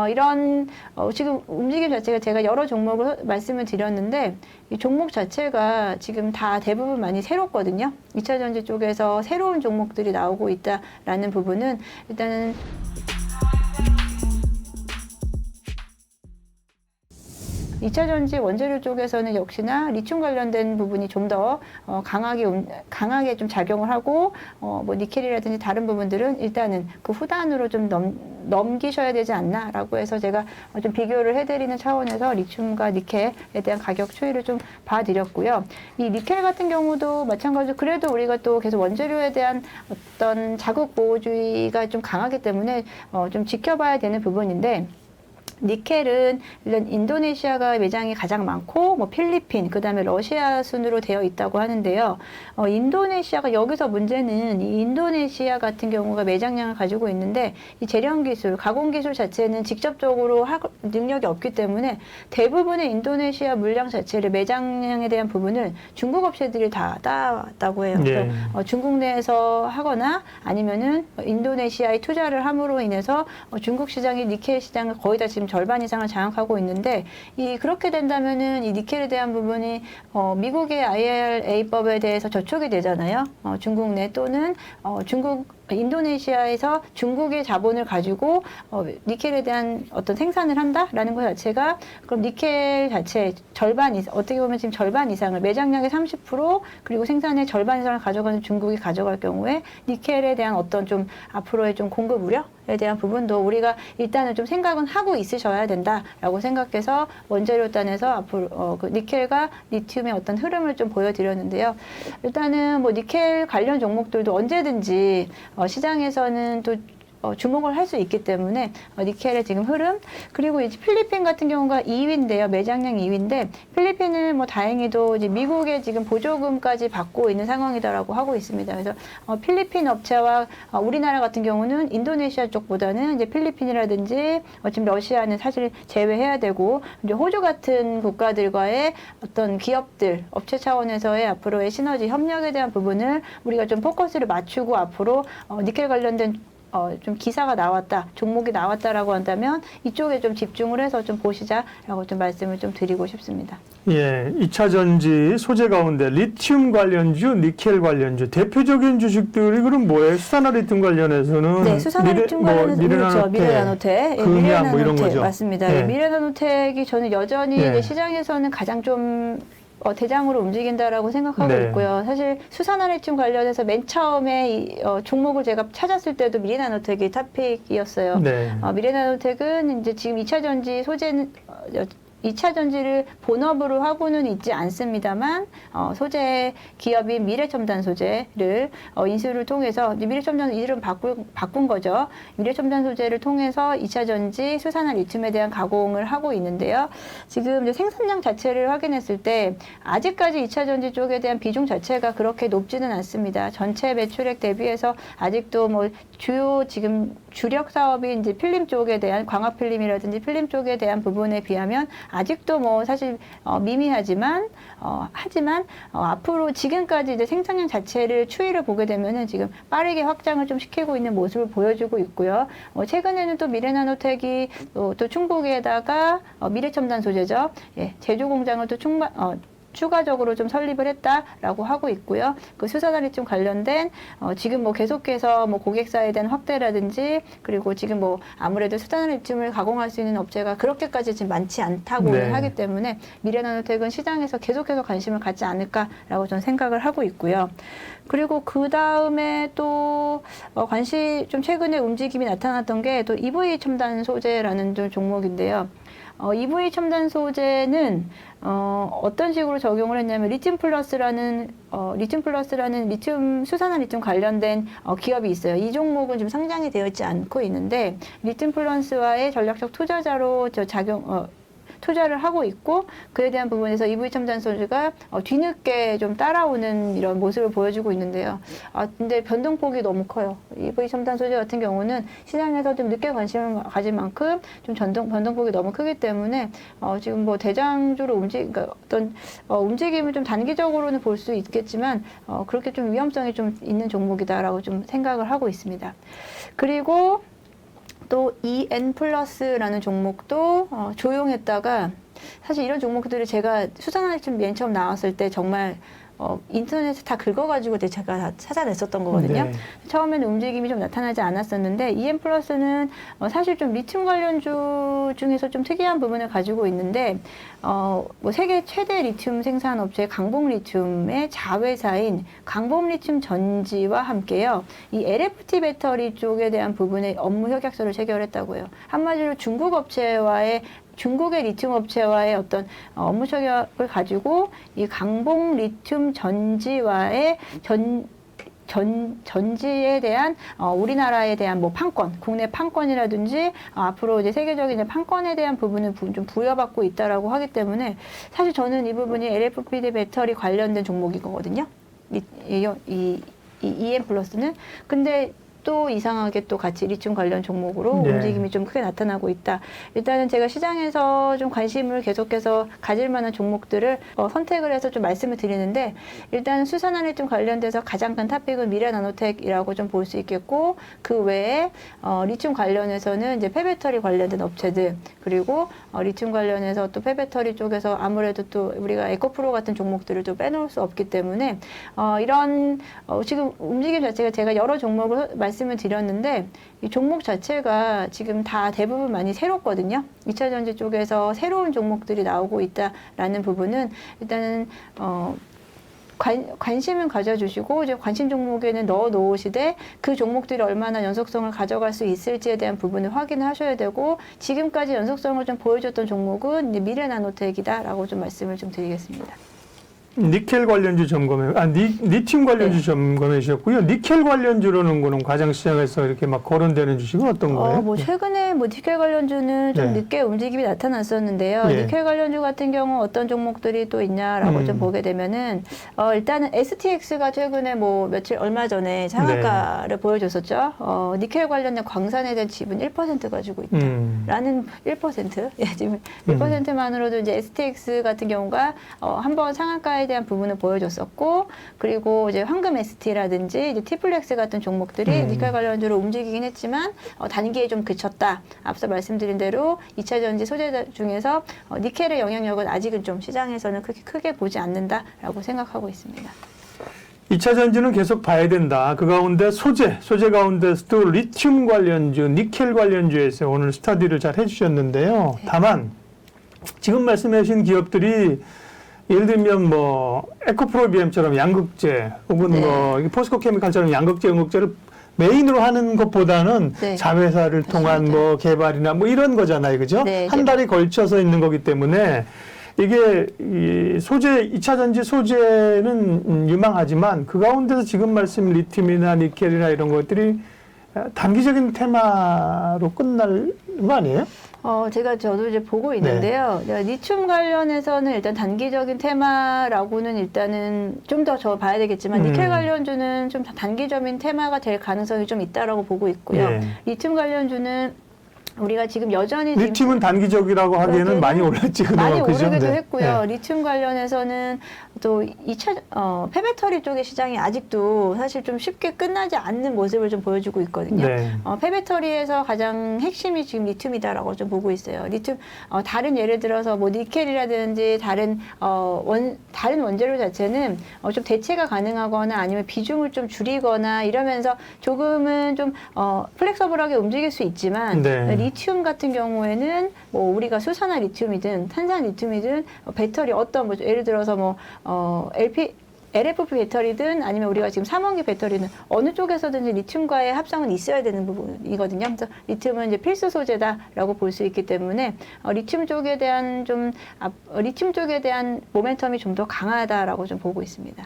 이런 지금 움직임 자체가 제가 여러 종목을 말씀을 드렸는데 이 종목 자체가 지금 다 대부분 많이 새롭거든요. 2차전지 쪽에서 새로운 종목들이 나오고 있다라는 부분은 일단은 이차전지 원재료 쪽에서는 역시나 리튬 관련된 부분이 좀 더 강하게 좀 작용을 하고 뭐 니켈이라든지 다른 부분들은 일단은 그 후단으로 좀 넘기셔야 되지 않나라고 해서 제가 좀 비교를 해드리는 차원에서 리튬과 니켈에 대한 가격 추이를 좀 봐드렸고요. 이 니켈 같은 경우도 마찬가지로 그래도 우리가 또 계속 원재료에 대한 어떤 자국 보호주의가 좀 강하기 때문에 좀 지켜봐야 되는 부분인데. 니켈은 일단 인도네시아가 매장이 가장 많고 뭐 필리핀 그다음에 러시아 순으로 되어 있다고 하는데요. 인도네시아가 여기서 문제는 이 인도네시아 같은 경우가 매장량을 가지고 있는데 이 재련 기술, 가공 기술 자체는 직접적으로 능력이 없기 때문에 대부분의 인도네시아 물량 자체를 매장량에 대한 부분을 중국 업체들이 다 따왔다고 해요. 네. 그래서 중국 내에서 하거나 아니면은 인도네시아에 투자를 함으로 인해서 중국 시장이 니켈 시장을 거의 다 지금 절반 이상을 장악하고 있는데 그렇게 된다면은 이 니켈에 대한 부분이 미국의 IRA법에 대해서 저촉이 되잖아요. 중국 내 또는 인도네시아에서 중국의 자본을 가지고 니켈에 대한 어떤 생산을 한다라는 것 자체가 그럼 니켈 자체 절반 이상 어떻게 보면 지금 절반 이상을 매장량의 30% 그리고 생산의 절반 이상을 가져가는 중국이 가져갈 경우에 니켈에 대한 어떤 좀 앞으로의 좀 공급 우려에 대한 부분도 우리가 일단은 좀 생각은 하고 있으셔야 된다라고 생각해서 원재료 단에서 앞으로 그 니켈과 리튬의 어떤 흐름을 좀 보여드렸는데요. 일단은 뭐 니켈 관련 종목들도 언제든지 시장에서는 또 주목을 할 수 있기 때문에 니켈의 지금 흐름 그리고 이제 필리핀 같은 경우가 2위인데요. 매장량 2위인데 필리핀은 뭐 다행히도 이제 미국의 지금 보조금까지 받고 있는 상황이다라고 하고 있습니다. 그래서 필리핀 업체와 우리나라 같은 경우는 인도네시아 쪽보다는 이제 필리핀이라든지 지금 러시아는 사실 제외해야 되고 이제 호주 같은 국가들과의 어떤 기업들 업체 차원에서의 앞으로의 시너지 협력에 대한 부분을 우리가 좀 포커스를 맞추고 앞으로 니켈 관련된 좀 기사가 나왔다, 종목이 나왔다라고 한다면 이쪽에 좀 집중을 해서 좀 보시자라고 좀 말씀을 좀 드리고 싶습니다. 예, 2차 전지 소재 가운데 리튬 관련주, 니켈 관련주 대표적인 주식들이 그럼 뭐예요? 수산화 리튬 관련해서는 네, 수산화 리튬 관련해서 그렇죠. 미래나노텍, 금이야 뭐 이런 거죠. 맞습니다. 예. 미래나노텍이 저는 여전히 예. 이제 시장에서는 가장 좀 대장으로 움직인다라고 생각하고 네. 있고요. 사실 수산화 리튬 관련해서 맨 처음에 이 종목을 제가 찾았을 때도 미래나노텍이 탑픽이었어요. 네. 미래나노텍은 이제 지금 2차 전지 소재는 2차 전지를 본업으로 하고는 있지 않습니다만 소재 기업인 미래첨단 소재를 인수를 통해서 미래첨단 이름 바꾼 거죠. 미래첨단 소재를 통해서 2차 전지 수산화 리튬에 대한 가공을 하고 있는데요. 지금 이제 생산량 자체를 확인했을 때 아직까지 2차 전지 쪽에 대한 비중 자체가 그렇게 높지는 않습니다. 전체 매출액 대비해서 아직도 뭐 주요 지금 주력 사업이 이제 필름 쪽에 대한 광학 필름이라든지 필름 쪽에 대한 부분에 비하면 아직도 뭐 사실 미미하지만 하지만 앞으로 지금까지 이제 생산량 자체를 추이를 보게 되면은 지금 빠르게 확장을 좀 시키고 있는 모습을 보여주고 있고요. 최근에는 또 미래나노텍이 또 충북에다가 미래첨단 소재죠. 예, 제조 공장을 또 추가적으로 좀 설립을 했다라고 하고 있고요. 그 수산화 리튬 관련된 지금 뭐 계속해서 뭐 고객사에 대한 확대라든지 그리고 지금 뭐 아무래도 수산화 리튬을 가공할 수 있는 업체가 그렇게까지 지금 많지 않다고 네. 하기 때문에 미래나노텍은 시장에서 계속해서 관심을 갖지 않을까라고 저는 생각을 하고 있고요. 그리고 그 다음에 또 관심 좀 최근에 움직임이 나타났던 게 또 EV 첨단 소재라는 좀 종목인데요. EV 첨단 소재는 어떤 식으로 적용을 했냐면 리튬 플러스라는 리튬 수산화 리튬 관련된 기업이 있어요. 이 종목은 지금 상장이 되어 있지 않고 있는데 리튬 플러스와의 전략적 투자자로 투자를 하고 있고 그에 대한 부분에서 EV 첨단 소재가 뒤늦게 좀 따라오는 이런 모습을 보여주고 있는데요. 근데 변동폭이 너무 커요. EV 첨단 소재 같은 경우는 시장에서 좀 늦게 관심을 가진 만큼 좀 변동폭이 너무 크기 때문에 지금 뭐 대장주로 그러니까 어떤 움직임을 좀 단기적으로는 볼 수 있겠지만 그렇게 좀 위험성이 좀 있는 종목이다라고 좀 생각을 하고 있습니다. 그리고 또 EN 플러스라는 종목도 조용했다가 사실 이런 종목들을 제가 수산화리튬 맨 처음 나왔을 때 정말 인터넷에 다 긁어가지고 제가 다 찾아냈었던 거거든요. 네. 처음에는 움직임이 좀 나타나지 않았었는데 EM 플러스는 사실 좀 리튬 관련주 중에서 좀 특이한 부분을 가지고 있는데 뭐 세계 최대 리튬 생산 업체 강봉리튬의 자회사인 강봉리튬 전지와 함께요. 이 LFT 배터리 쪽에 대한 부분에 업무 협약서를 체결했다고요. 한마디로 중국의 리튬 업체와의 어떤 업무 협약을 가지고 이 강봉 리튬 전지와의 전지에 대한 우리나라에 대한 뭐 판권, 국내 판권이라든지 앞으로 이제 세계적인 이제 판권에 대한 부분을 좀 부여받고 있다라고 하기 때문에 사실 저는 이 부분이 LFP 배터리 관련된 종목인 거거든요. 이 EM 플러스는 근데 또 이상하게 또 같이 리튬 관련 종목으로 네. 움직임이 좀 크게 나타나고 있다. 일단은 제가 시장에서 좀 관심을 계속해서 가질 만한 종목들을 선택을 해서 좀 말씀을 드리는데 일단 수산화리튬 관련돼서 가장 큰 탑픽은 미래나노텍이라고 좀 볼 수 있겠고 그 외에 리튬 관련해서는 이제 폐배터리 관련된 업체들 그리고 리튬 관련해서 또 폐배터리 쪽에서 아무래도 또 우리가 에코프로 같은 종목들을 또 빼놓을 수 없기 때문에 이런 지금 움직임 자체가 제가 여러 종목을 말씀을 드렸는데 이 종목 자체가 지금 다 대부분 많이 새롭거든요. 2차 전지 쪽에서 새로운 종목들이 나오고 있다라는 부분은 일단은 관심을 가져주시고 이제 관심 종목에는 넣어 놓으시되 그 종목들이 얼마나 연속성을 가져갈 수 있을지에 대한 부분을 확인을 하셔야 되고 지금까지 연속성을 좀 보여줬던 종목은 이제 미래나노텍이다라고 좀 말씀을 좀 드리겠습니다. 니켈 관련주 리튬 관련주 네. 점검해 주셨고요. 니켈 관련주로는 거는 과장시장에서 이렇게 막 거론되는 주식은 어떤 거예요? 뭐 최근에 뭐 니켈 관련주는 좀 네. 늦게 움직임이 나타났었는데요. 예. 니켈 관련주 같은 경우 어떤 종목들이 또 있냐라고 좀 보게 되면은 일단은 STX가 최근에 뭐 얼마 전에 상한가를 보여줬었죠. 니켈 관련된 광산에 대한 지분 1% 가지고 있다라는 1%. 예, 지금 1%만으로도 이제 STX 같은 경우가 한번 상한가에 대한 부분을 보여줬었고 그리고 이제 황금 ST라든지 이제 T플렉스 같은 종목들이 니켈 관련주로 움직이긴 했지만 단기에 좀 그쳤다. 앞서 말씀드린 대로 2차 전지 소재 중에서 니켈의 영향력은 아직은 좀 시장에서는 그렇게 크게 보지 않는다라고 생각하고 있습니다. 2차 전지는 계속 봐야 된다. 그 가운데 소재 가운데서도 리튬 관련주, 니켈 관련주에서 오늘 스터디를 잘 해주셨는데요. 네. 다만 지금 말씀해 주신 기업들이 예를 들면 뭐 에코프로비엠처럼 양극재 혹은 네. 뭐 포스코 케미칼처럼 양극재, 응극재를 메인으로 하는 것보다는 네. 자회사를 통한 맞습니다. 뭐 개발이나 뭐 이런 거잖아요. 그죠? 네, 한 달이 걸쳐서 있는 거기 때문에 이게 이 2차 전지 소재는 유망하지만 그 가운데서 지금 말씀 리튬이나 니켈이나 이런 것들이 단기적인 테마로 끝날 거 아니에요? 저도 이제 보고 있는데요. 리튬 관련해서는 일단 단기적인 테마라고는 일단은 좀 더 저 봐야 되겠지만 니켈 관련주는 좀 단기적인 테마가 될 가능성이 좀 있다라고 보고 있고요. 네. 리튬 관련주는 우리가 지금 여전히 리튬은 단기적이라고 하기에는 많이 올랐지 그동안. 많이 그죠? 오르기도 네. 했고요. 네. 리튬 관련해서는 또 2차 폐배터리 쪽의 시장이 아직도 사실 좀 쉽게 끝나지 않는 모습을 좀 보여주고 있거든요. 네. 폐배터리에서 가장 핵심이 지금 리튬이다라고 좀 보고 있어요. 리튬 다른 예를 들어서 뭐 니켈이라든지 다른 원재료 자체는 좀 대체가 가능하거나 아니면 비중을 좀 줄이거나 이러면서 조금은 좀 플렉서블하게 움직일 수 있지만 네. 리튬 같은 경우에는 뭐 우리가 수산화 리튬이든 탄산 리튬이든 배터리 어떤 뭐 예를 들어서 뭐 LFP 배터리든 아니면 우리가 지금 3원기 배터리는 어느 쪽에서든지 리튬과의 합성은 있어야 되는 부분이거든요. 그래서 리튬은 이제 필수 소재다라고 볼 수 있기 때문에 리튬 쪽에 대한 모멘텀이 좀 더 강하다라고 좀 보고 있습니다.